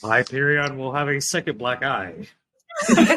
Hyperion will have a second black eye. Thank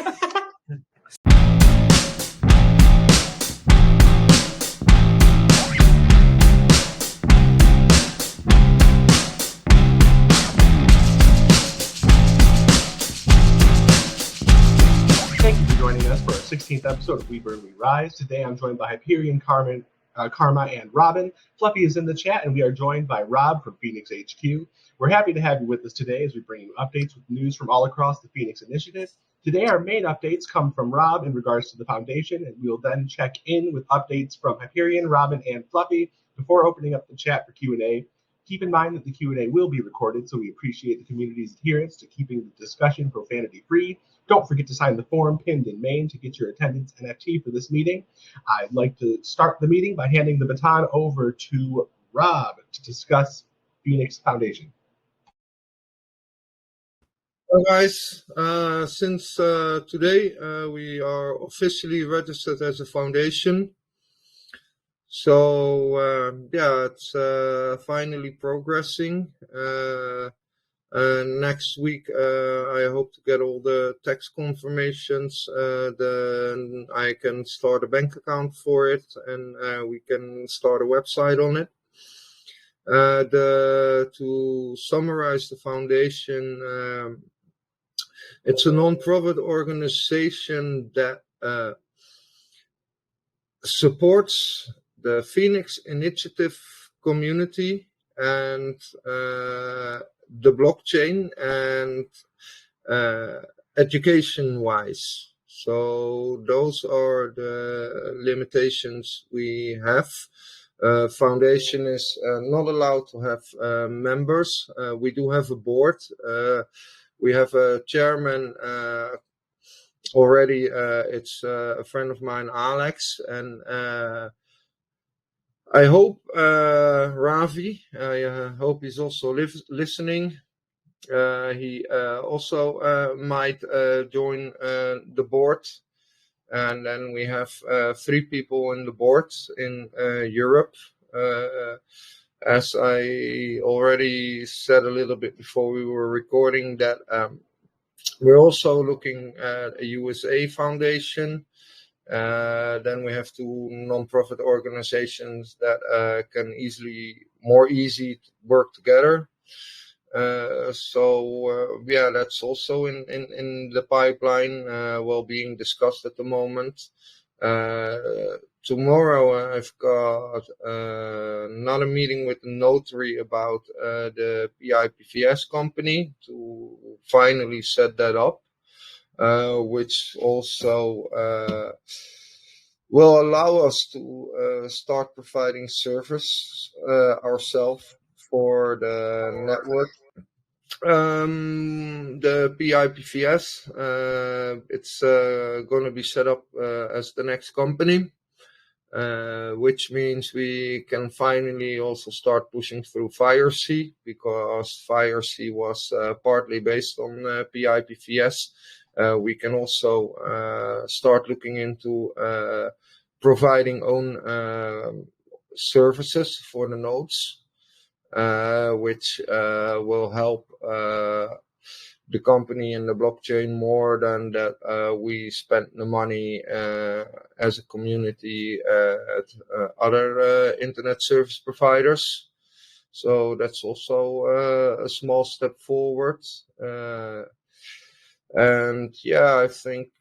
you for joining us for our 16th episode of We Burn, We Rise. Today I'm joined by Hyperion, Karma, and Robin. Fluffy is in the chat, and we are joined by Rob from Phoenix HQ. We're happy to have you with us today as we bring you updates with news from all across the Phoenix Initiative. Today our main updates come from Rob in regards to the Foundation, and we will then check in with updates from Hyperion, Robin, and Fluffy before opening up the chat for Q&A. Keep in mind that the Q&A will be recorded, so we appreciate the community's adherence to keeping the discussion profanity-free. Don't forget to sign the form pinned in Maine to get your attendance NFT for this meeting. I'd like to start the meeting by handing the baton over to Rob to discuss Phoenix Foundation. Well, guys, since today we are officially registered as a foundation. So it's finally progressing. Next week I hope to get all the tax confirmations. Then I can start a bank account for it, and we can start a website on it. To summarize the foundation, it's a non-profit organization that supports the Phoenix Initiative community and the blockchain and education-wise. So those are the limitations we have. Foundation is not allowed to have members. We do have a board. We have a chairman already. It's a friend of mine, Alex, and I hope Ravi, I hope he's also listening. He also might join the board. And then we have 3 people in the board in Europe. As I already said a little bit before we were recording, that we're also looking at a USA foundation. Then we have 2 non-profit organizations that can more easy work together. That's also in the pipeline, being discussed at the moment. Tomorrow I've got another meeting with the notary about the PIPVS company to finally set that up, which also will allow us to start providing service ourselves for the network. The PIPVS, it's going to be set up as the next company, which means we can finally also start pushing through FireC, because FireC was partly based on PIPVS. We can also start looking into providing own services for the nodes. Which will help the company and the blockchain more than that we spent the money as a community at other internet service providers. So that's also a small step forward. I think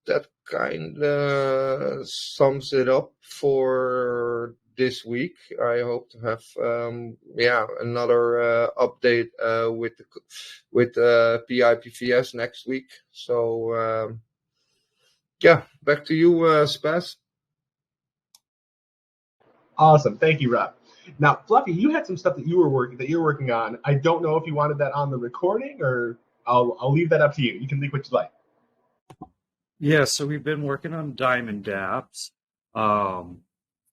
that kind of sums it up for this week. I hope to have another update with PIPVS next week. So back to you, Spaz. Awesome, thank you, Rob. Now, Fluffy, you had some stuff that you're working on. I don't know if you wanted that on the recording, or I'll leave that up to you. You can think what you like. Yeah, so we've been working on Diamond dApps.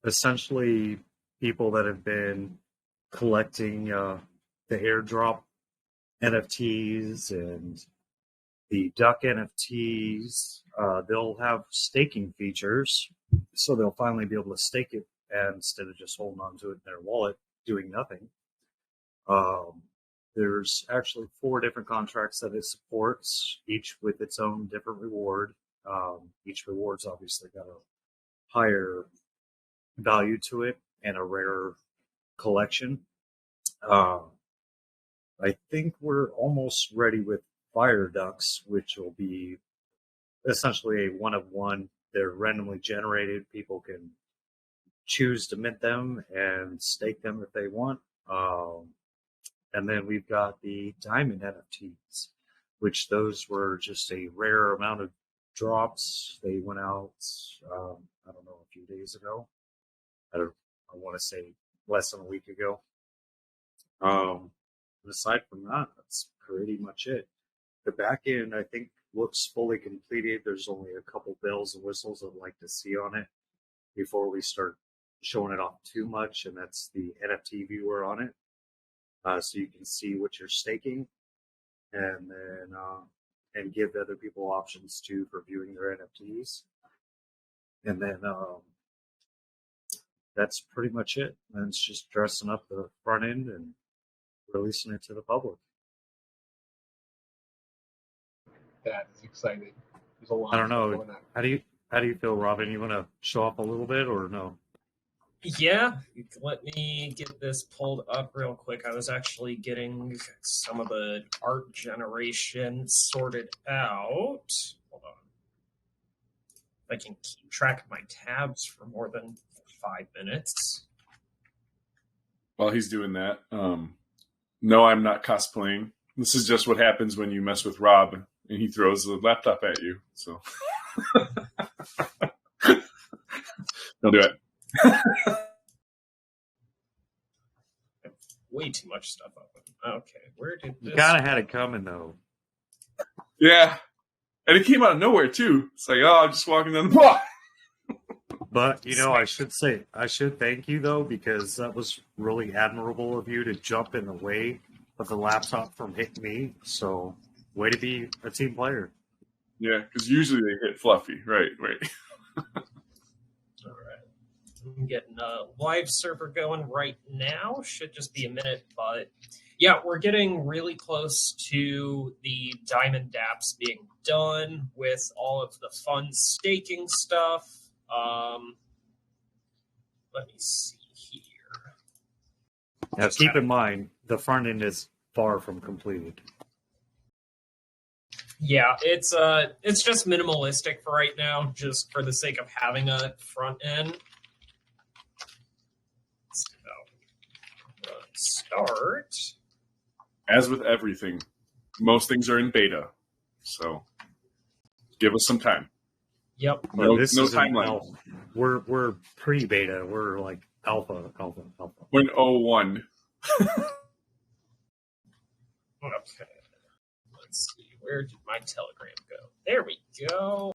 Essentially, people that have been collecting the airdrop NFTs and the duck NFTs, they'll have staking features, so they'll finally be able to stake it instead of just holding on to it in their wallet, doing nothing. There's actually 4 different contracts that it supports, each with its own different reward. Each reward's obviously got a higher value to it and a rare collection. I think we're almost ready with fire ducks, which will be essentially a one of one. They're randomly generated. People can choose to mint them and stake them if they want. And then we've got the diamond NFTs, which those were just a rare amount of drops. They went out, I don't know, a few days ago. I want to say less than a week ago. Aside from that, that's pretty much it. The back end, I think, looks fully completed. There's only a couple bells and whistles I'd like to see on it before we start showing it off too much, and that's the NFT viewer on it. So you can see what you're staking, and then and give other people options too for viewing their NFTs. And then that's pretty much it. And it's just dressing up the front end and releasing it to the public. That is exciting. There's a lot. I don't know. Going on. How do you feel, Robin? You want to show off a little bit or no? Yeah, let me get this pulled up real quick. I was actually getting some of the art generation sorted out. Hold on. If I can keep track of my tabs for more than 5 minutes. While he's doing that, no, I'm not cosplaying. This is just what happens when you mess with Rob and he throws the laptop at you. So don't do it. Way too much stuff open. Okay, where did this? You kind of had it coming though. Yeah, and it came out of nowhere too. It's like, oh, I'm just walking down the block. But I should thank you though, because that was really admirable of you to jump in the way of the laptop from hitting me. So, way to be a team player. Yeah, because usually they hit Fluffy. Right. All right. I'm getting a live server going right now. Should just be a minute, but yeah, we're getting really close to the Diamond dApps being done with all of the fun staking stuff. Let me see here. Now, keep in mind, the front end is far from completed. Yeah, it's just minimalistic for right now, just for the sake of having a front end. So, start. As with everything, most things are in beta, so give us some time. Yep. Well, No this is timeline. We're pre-beta. We're like alpha. We're in 01. Okay. Let's see. Where did my Telegram go? There we go.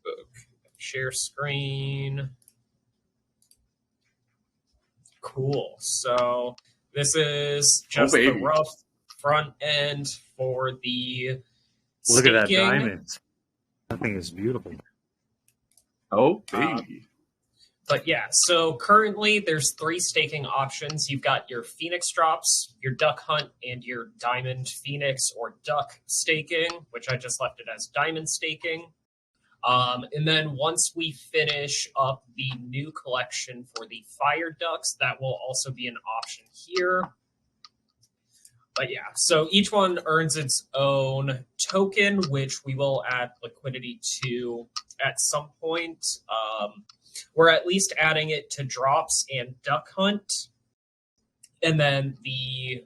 Okay. Share screen. Cool. So this is just the rough front end for the Look at that staking. diamond. That thing is beautiful. Oh, baby. But yeah, so currently there's 3 staking options. You've got your Phoenix drops, your Duck Hunt, and your Diamond Phoenix or Duck staking, which I just left it as Diamond staking. And then once we finish up the new collection for the Fire Ducks, that will also be an option here. But yeah, so each one earns its own token, which we will add liquidity to at some point. We're at least adding it to drops and Duck Hunt. And then the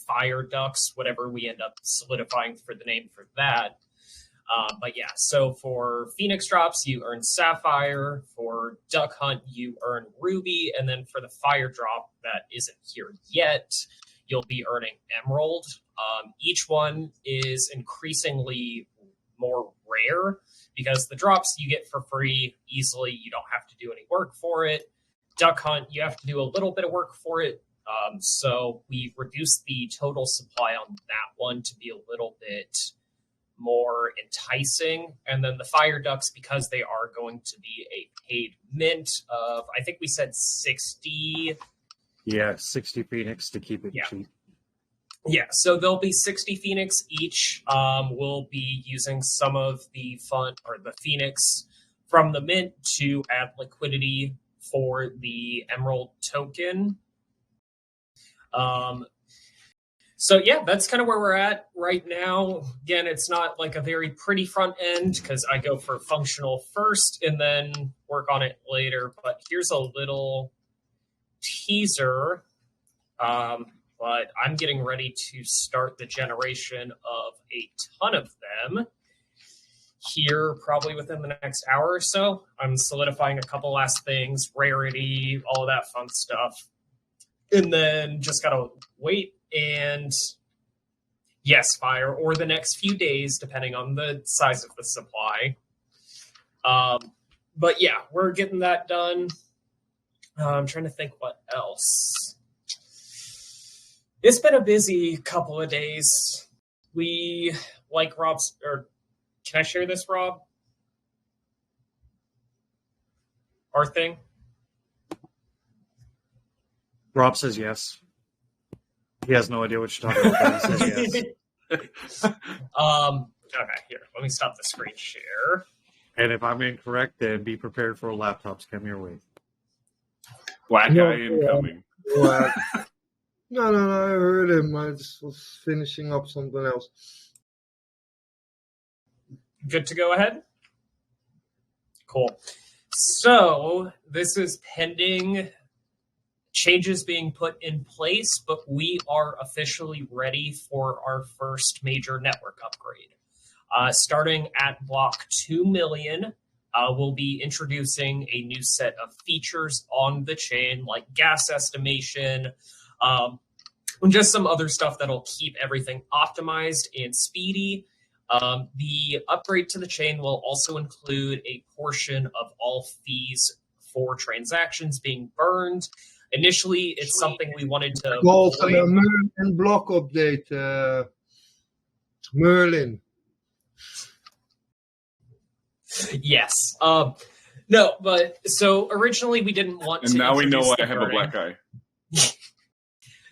Fire Ducks, whatever we end up solidifying for the name for that. But yeah, so for Phoenix drops, you earn Sapphire. For Duck Hunt, you earn Ruby. And then for the Fire drop that isn't here yet, you'll be earning Emerald. Each one is increasingly more rare because the drops you get for free easily. You don't have to do any work for it. Duck Hunt, you have to do a little bit of work for it. So we reduced the total supply on that one to be a little bit more enticing. And then the Fire Ducks, because they are going to be a paid mint of, I think we said 60. Yeah, 60 Phoenix to keep it Yeah. cheap. Yeah, so there'll be 60 Phoenix each. We'll be using some of the Phoenix from the mint to add liquidity for the Emerald token. So yeah, that's kind of where we're at right now. Again, it's not like a very pretty front end because I go for functional first and then work on it later. But here's a little teaser. But I'm getting ready to start the generation of a ton of them here probably within the next hour or so. I'm solidifying a couple last things, rarity, all of that fun stuff. And then just got to wait and yes, fire, or the next few days, depending on the size of the supply. But yeah, we're getting that done. I'm trying to think what else. It's been a busy couple of days. We, like Rob's, or can I share this, Rob? Our thing? Rob says yes. He has no idea what you're talking about, but he says yes. Okay, here, let me stop the screen share. And if I'm incorrect, then be prepared for laptops coming your way. Black guy incoming. No, I heard him. I just was finishing up something else. Good to go ahead? Cool. So this is pending changes being put in place, but we are officially ready for our first major network upgrade. Starting at block 2 million, we'll be introducing a new set of features on the chain, like gas estimation, and just some other stuff that'll keep everything optimized and speedy. The upgrade to the chain will also include a portion of all fees for transactions being burned. Initially, it's something we wanted to Also, the Merlin block update. Merlin. Yes. No, but so originally we didn't want to. And now we know why I have burning. a black eye.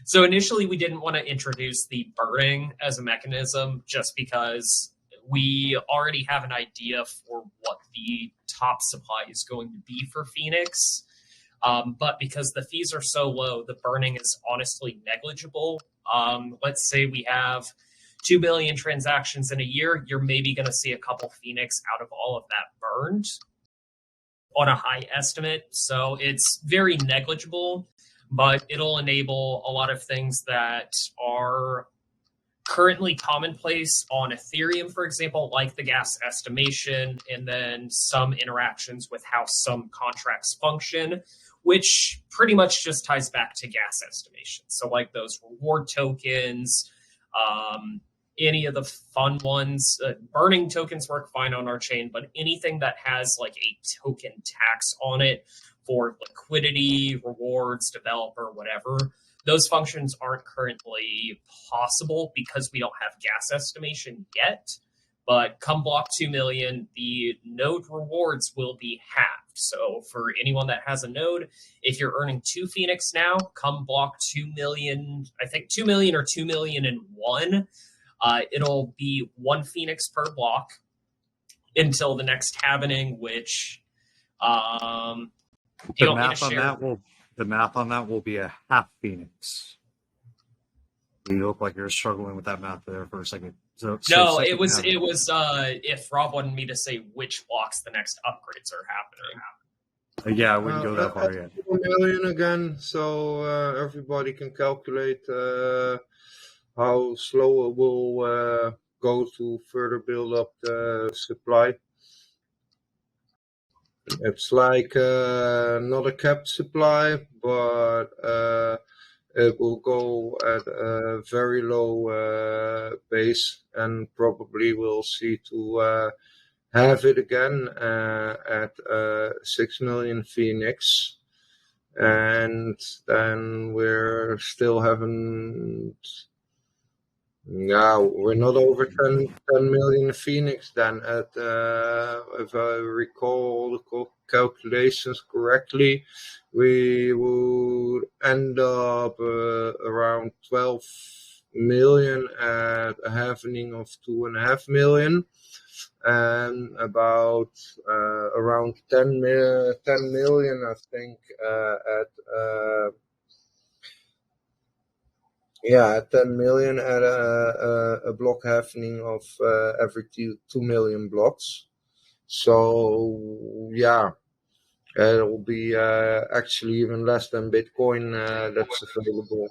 So initially we didn't want to introduce the burning as a mechanism just because we already have an idea for what the top supply is going to be for Phoenix. But because the fees are so low, the burning is honestly negligible. Let's say we have 2 million transactions in a year, you're maybe going to see a couple Phoenix out of all of that burned on a high estimate. So it's very negligible, but it'll enable a lot of things that are currently commonplace on Ethereum, for example, like the gas estimation, and then some interactions with how some contracts function, which pretty much just ties back to gas estimation. So like those reward tokens, any of the fun ones, burning tokens work fine on our chain, but anything that has like a token tax on it for liquidity, rewards, developer, whatever, those functions aren't currently possible because we don't have gas estimation yet. But come block 2 million, the node rewards will be halved. So for anyone that has a node, if you're earning 2 Phoenix now, come block 2 million, I think 2 million or 2 million and 1, it'll be 1 Phoenix per block until the next happening, which The math on that will be a half Phoenix. You look like you're struggling with that math there for a second. So it was if Rob wanted me to say which blocks the next upgrades are happening. Yeah, I wouldn't go that far yet. 2 million again, so everybody can calculate how slow it will go to further build up the supply. It's like not a capped supply, but it will go at a very low base, and probably we'll see to have it again at 6 million Phoenix. And then we're still haven't... No, we're not over 10 million Phoenix then. At if I recall the calculations correctly, we would end up around 12 million at a halving of 2.5 million, and about around 10 million, I think, at 10 million at a block halving of every 2 million blocks. So it will be actually even less than Bitcoin that's available.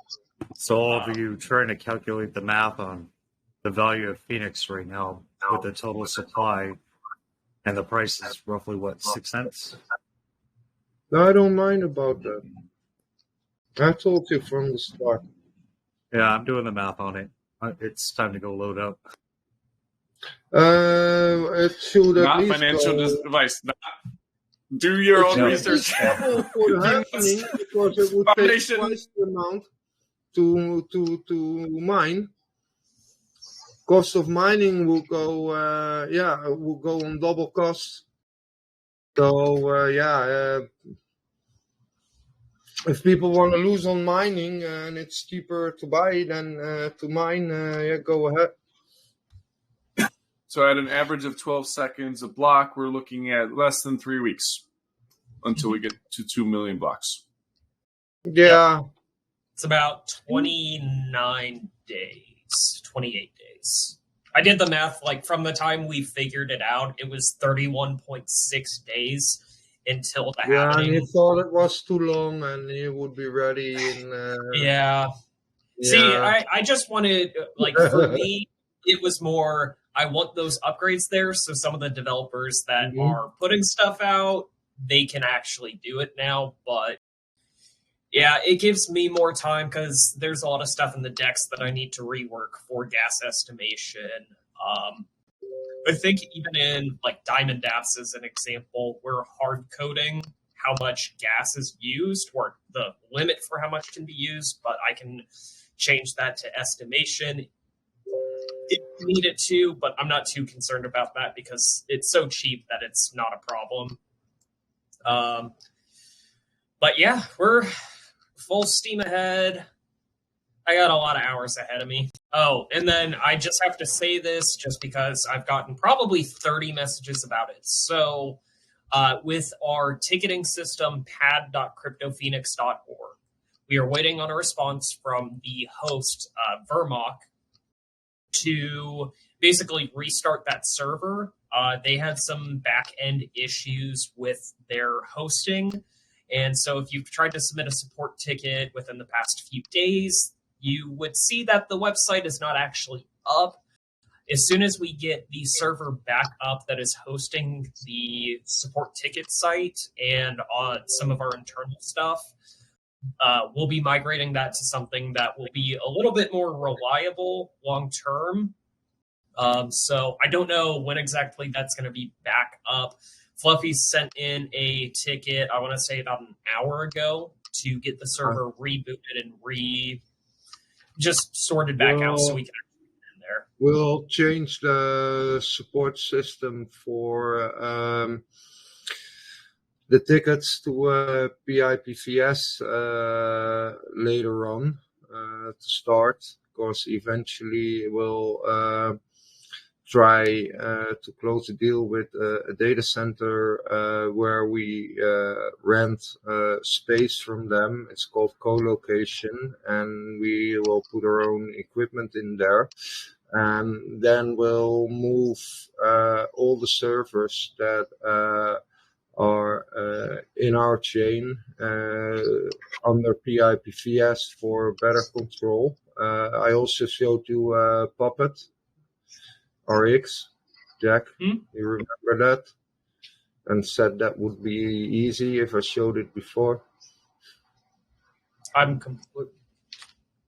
So all of you trying to calculate the math on the value of Phoenix right now with the total supply, and the price is roughly what, 6 cents? No, I don't mind about that. I told you from the start. Yeah, I'm doing the math on it. It's time to go load up. It should at Not least financial go advice. Do your own Yeah. research. double for the happening, because it would take Foundation. twice the amount to mine. Cost of mining will go will go on double cost. So if people want to lose on mining and it's cheaper to buy than to mine, go ahead. So at an average of 12 seconds a block, we're looking at less than 3 weeks until we get to 2 million blocks. Yeah. It's about 29 days, 28 days. I did the math, like from the time we figured it out, it was 31.6 days until the And happening. he thought it was too long and he would be ready in See, I just wanted, like, for me, it was more, I want those upgrades there, so some of the developers that are putting stuff out, they can actually do it now, but yeah, it gives me more time because there's a lot of stuff in the decks that I need to rework for gas estimation. I think even in like Diamond Apps as an example, we're hard coding how much gas is used, or the limit for how much can be used, but I can change that to estimation if you need it to, but I'm not too concerned about that because it's so cheap that it's not a problem. But yeah, we're full steam ahead. I got a lot of hours ahead of me. Oh, and then I just have to say this just because I've gotten probably 30 messages about it. So with our ticketing system, pad.cryptophoenix.org, we are waiting on a response from the host, Vermock, to basically restart that server. They had some back-end issues with their hosting. And so if you've tried to submit a support ticket within the past few days, you would see that the website is not actually up. As soon as we get the server back up that is hosting the support ticket site and some of our internal stuff, we'll be migrating that to something that will be a little bit more reliable long-term. So I don't know when exactly that's going to be back up. Fluffy sent in a ticket, I want to say about an hour ago, to get the server rebooted and just sorted back out so we can actually get in there. We'll change the support system for the tickets to PIPVS later on to start, because eventually we'll try to close a deal with a data center where we rent space from them. It's called co-location, and we will put our own equipment in there. And then we'll move all the servers that are in our chain under PIPVS for better control. I also showed you Puppet. Rx, Jack, you remember that? And said that would be easy if I showed it before. I'm completely...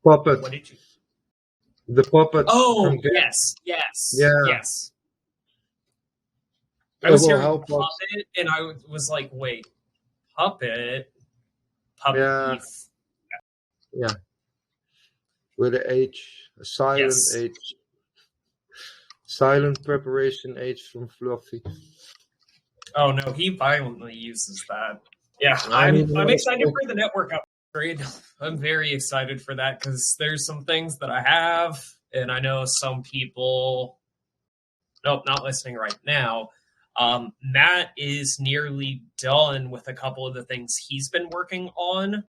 Puppet. What did you... The Puppet. Oh, yes. I was hearing Puppet, and I was like, wait, Puppet? Puppet. Yeah. With an H, a silent H. Silent preparation H from Fluffy. Oh no, he violently uses that. Yeah, I'm excited for the network up. Great. I'm very excited for that because there's some things that I have, and I know some people. Nope, not listening right now. Matt is nearly done with a couple of the things he's been working on.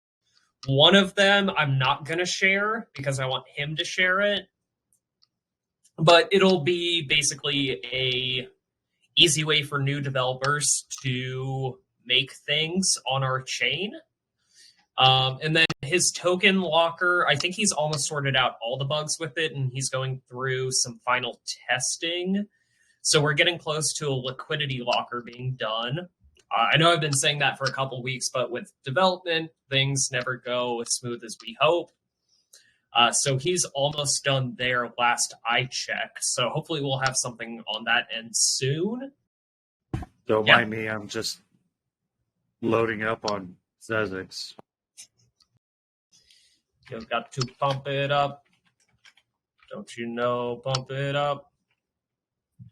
One of them I'm not going to share because I want him to share it. But it'll be basically a easy way for new developers to make things on our chain. And then his token locker, I think he's almost sorted out all the bugs with it, and he's going through some final testing. So we're getting close to a liquidity locker being done. I know I've been saying that for a couple weeks, but with development, things never go as smooth as we hope. So he's almost done there last I checked. So hopefully we'll have something on that end soon. Don't mind me, I'm just loading up on Zezix. You've got to pump it up. Don't you know, pump it up.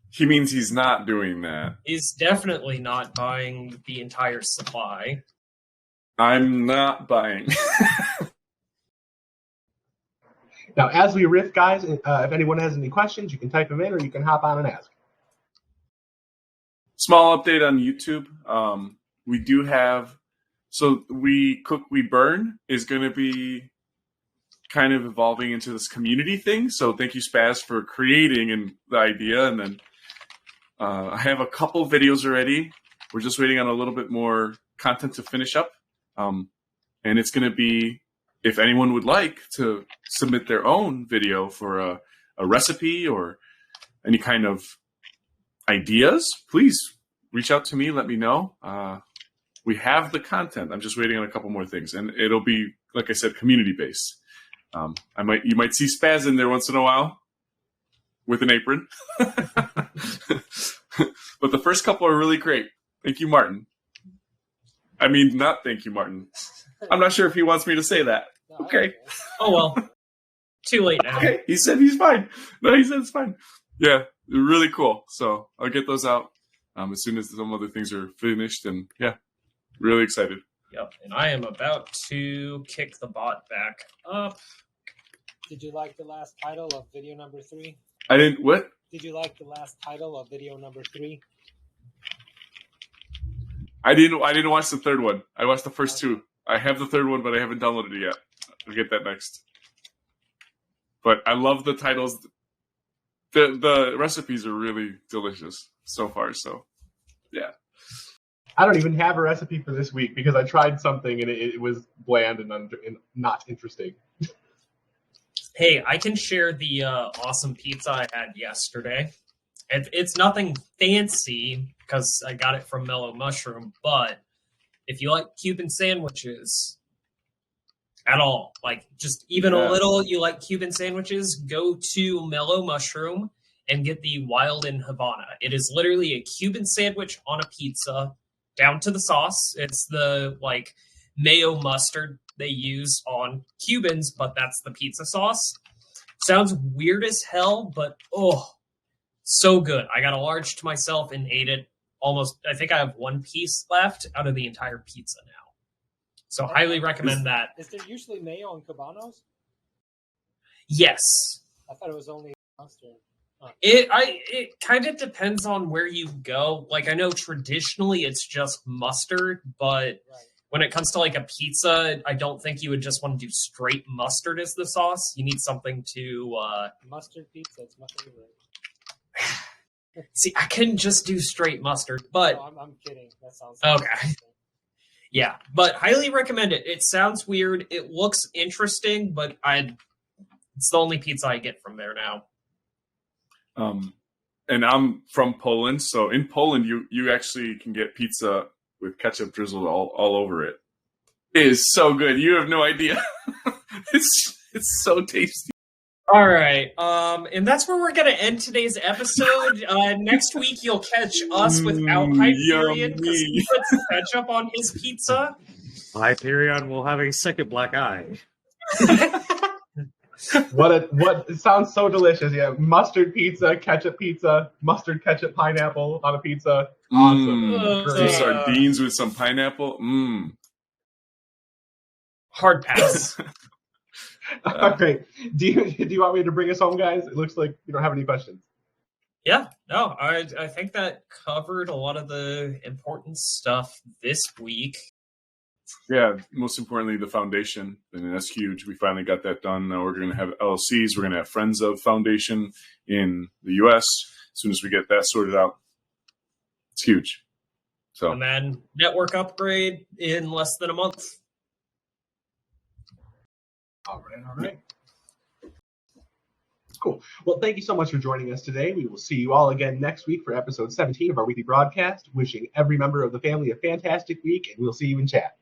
He means he's not doing that. He's definitely not buying the entire supply. I'm not buying. Now, as we riff, guys, if anyone has any questions, you can type them in or you can hop on and ask. Small update on YouTube. We do have, so We Cook, We Burn is going to be kind of evolving into this community thing. So thank you, Spaz, for creating the idea. And then I have a couple videos already. We're just waiting on a little bit more content to finish up. And it's going to be, if anyone would like to submit their own video for a recipe or any kind of ideas, please reach out to me. Let me know. We have the content. I'm just waiting on a couple more things. And it'll be, like I said, community-based. You might see Spaz in there once in a while with an apron. But the first couple are really great. Thank you, Martin. I mean, not thank you, Martin. I'm not sure if he wants me to say that. Okay. Oh, well. Too late now. Okay. He said he's fine. No, he said it's fine. Yeah, really cool. So I'll get those out as soon as some other things are finished. And yeah, really excited. Yep. And I am about to kick the bot back up. Did you like the last title of video number 3? I didn't, what? Did you like the last title of video number 3? I didn't watch the third one. I watched the first two. I have the third one, but I haven't downloaded it yet. I'll get that next. But I love the titles. The recipes are really delicious so far. So, yeah. I don't even have a recipe for this week because I tried something and it was bland and not interesting. Hey, I can share the awesome pizza I had yesterday. It's nothing fancy because I got it from Mellow Mushroom, but if you like Cuban sandwiches at all, like just even a little, you like Cuban sandwiches, go to Mellow Mushroom and get the Wild in Havana. It is literally a Cuban sandwich on a pizza, down to the sauce. It's the like mayo mustard they use on Cubans, but that's the pizza sauce. Sounds weird as hell, but so good. I got a large to myself and ate it almost. I think I have one piece left out of the entire pizza now. So highly recommend that. Is there usually mayo on Cabanos? Yes. I thought it was only mustard. Huh. It kind of depends on where you go. Like I know traditionally it's just mustard, but when it comes to like a pizza, I don't think you would just want to do straight mustard as the sauce. You need something to mustard pizza. It's my favorite. See, I couldn't just do straight mustard, but no, I'm kidding. That sounds okay. Yeah, but highly recommend it. It sounds weird. It looks interesting, but it's the only pizza I get from there now. And I'm from Poland, so in Poland you actually can get pizza with ketchup drizzled all over it. It is so good. You have no idea. It's so tasty. All right, and that's where we're going to end today's episode. Next week, you'll catch us without Hyperion because he puts ketchup on his pizza. Hyperion will have a second black eye. It sounds so delicious. Yeah, mustard pizza, mustard ketchup pineapple on a pizza. Awesome. Some sardines with some pineapple. Hard pass. All right. Do you want me to bring us home, guys? It looks like you don't have any questions. Yeah, no, I think that covered a lot of the important stuff this week. Yeah, most importantly, the foundation. And that's huge. We finally got that done. Now we're going to have LLCs. We're going to have Friends of Foundation in the U.S. As soon as we get that sorted out, it's huge. So, And then network upgrade in less than a month. All right. Cool. Well, thank you so much for joining us today. We will see you all again next week for episode 17 of our weekly broadcast. Wishing every member of the family a fantastic week, and we'll see you in chat.